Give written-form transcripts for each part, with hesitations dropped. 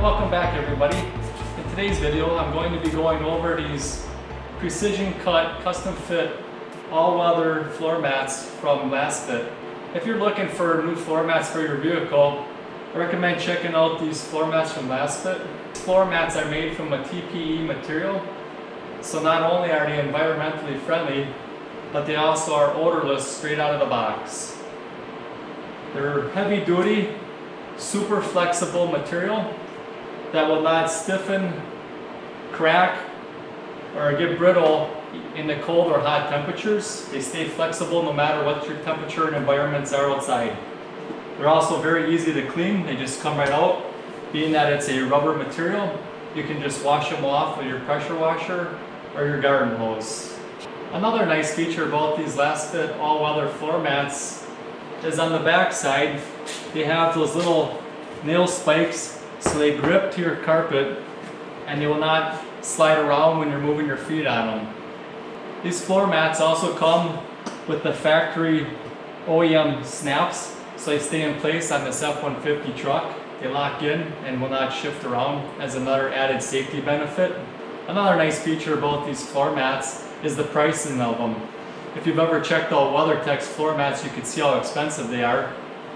Welcome back everybody. In today's video I'm going to be going over these precision cut, custom fit, all-weather floor mats from LASFIT. If you're looking for new floor mats for your vehicle, I recommend checking out these floor mats from LASFIT. Floor mats are made from a TPE material, so not only are they environmentally friendly, but they also are odorless straight out of the box. They're heavy duty, super flexible material that will not stiffen, crack, or get brittle in the cold or hot temperatures. They stay flexible no matter what your temperature and environments are outside. They're also very easy to clean. They just come right out. Being that it's a rubber material, you can just wash them off with your pressure washer or your garden hose. Another nice feature about these LASFIT all-weather floor mats is on the back side, they have those little nail spikes so they grip to your carpet and they will not slide around when you're moving your feet on them. These floor mats also come with the factory OEM snaps, so they stay in place on this F-150 truck. They lock in and will not shift around as another added safety benefit. Another nice feature about these floor mats is the pricing of them. If you've ever checked out WeatherTech's floor mats, you can see how expensive they are.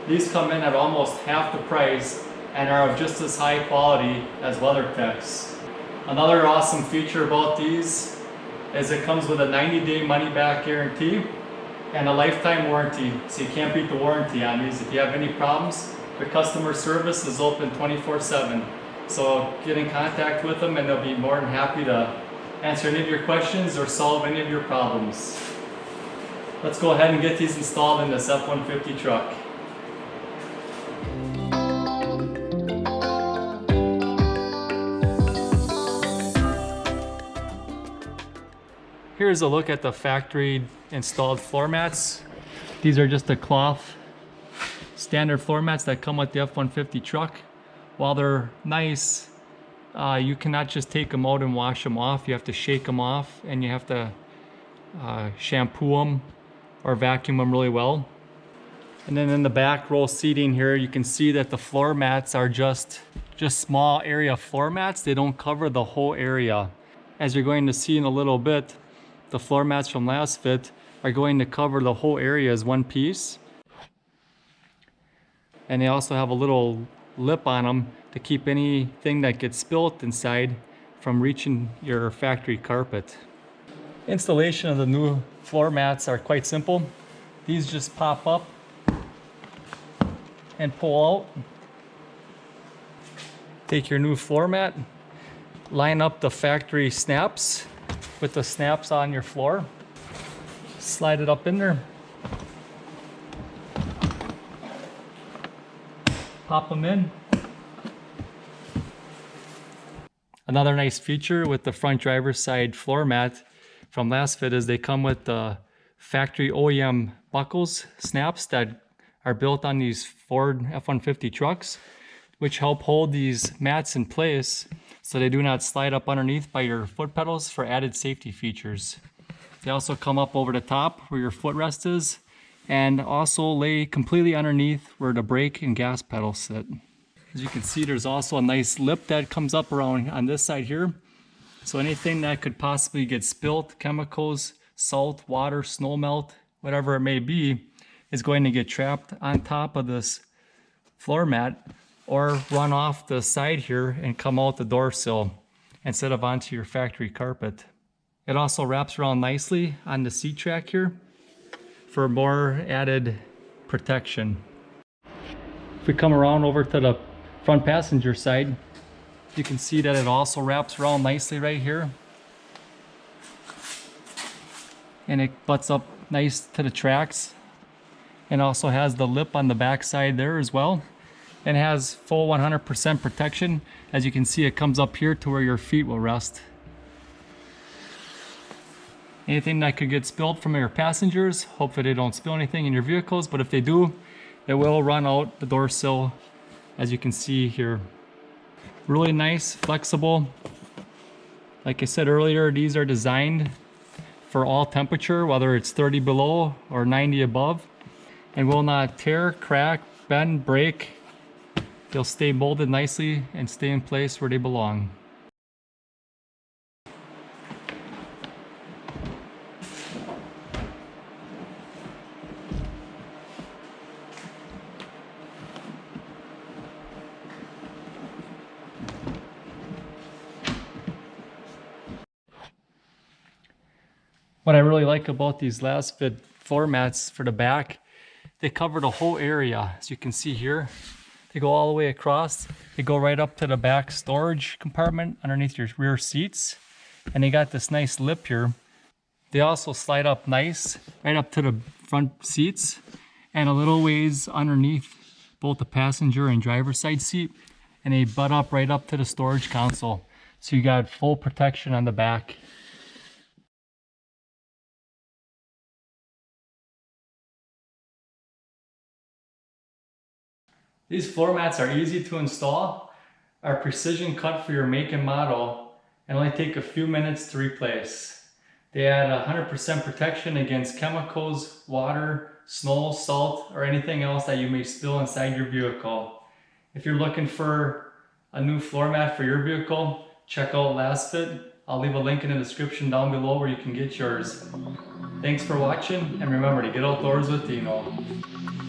These come in at almost half the price and are of just as high quality as WeatherTech's. Another awesome feature about these is it comes with a 90-day money-back guarantee and a lifetime warranty, so you can't beat the warranty on these. If you have any problems, the customer service is open 24/7. So get in contact with them and they'll be more than happy to answer any of your questions or solve any of your problems. Let's go ahead and get these installed in this F-150 truck. Here's a look at the factory installed floor mats. These are just the cloth standard floor mats that come with the F-150 truck. While they're nice, you cannot just take them out and wash them off. You have to shake them off and you have to shampoo them or vacuum them really well. And then in the back row seating here, you can see that the floor mats are just small area floor mats. They don't cover the whole area. As you're going to see in a little bit, the floor mats from LASFIT are going to cover the whole area as one piece. And they also have a little lip on them to keep anything that gets spilt inside from reaching your factory carpet. Installation of the new floor mats are quite simple. These just pop up and pull out. Take your new floor mat, line up the factory snaps with the snaps on your floor, slide it up in there, pop them in. Another nice feature with the front driver's side floor mat from LASFIT is they come with the factory OEM buckles, snaps that are built on these Ford F-150 trucks, which help hold these mats in place so they do not slide up underneath by your foot pedals for added safety features. They also come up over the top where your footrest is and also lay completely underneath where the brake and gas pedals sit. As you can see, there's also a nice lip that comes up around on this side here. So anything that could possibly get spilt, chemicals, salt, water, snow melt, whatever it may be, is going to get trapped on top of this floor mat or run off the side here and come out the door sill instead of onto your factory carpet. It also wraps around nicely on the seat track here for more added protection. If we come around over to the front passenger side, you can see that it also wraps around nicely right here. And it butts up nice to the tracks. And also has the lip on the back side there as well. And has full 100% protection. As you can see, it comes up here to where your feet will rest. Anything that could get spilled from your passengers, hopefully they don't spill anything in your vehicles, but if they do, it will run out the door sill, as you can see here. Really nice, flexible. Like I said earlier, these are designed for all temperature, whether it's 30 below or 90 above, and will not tear, crack, bend, break. They'll stay molded nicely and stay in place where they belong. What I really like about these LASFIT floor mats for the back, they cover the whole area. As you can see here, they go all the way across. They go right up to the back storage compartment underneath your rear seats. And they got this nice lip here. They also slide up nice, right up to the front seats and a little ways underneath both the passenger and driver's side seat. And they butt up right up to the storage console. So you got full protection on the back. These floor mats are easy to install, are precision cut for your make and model, and only take a few minutes to replace. They add 100% protection against chemicals, water, snow, salt, or anything else that you may spill inside your vehicle. If you're looking for a new floor mat for your vehicle, check out LASFIT. I'll leave a link in the description down below where you can get yours. Thanks for watching, and remember to get outdoors with Deano.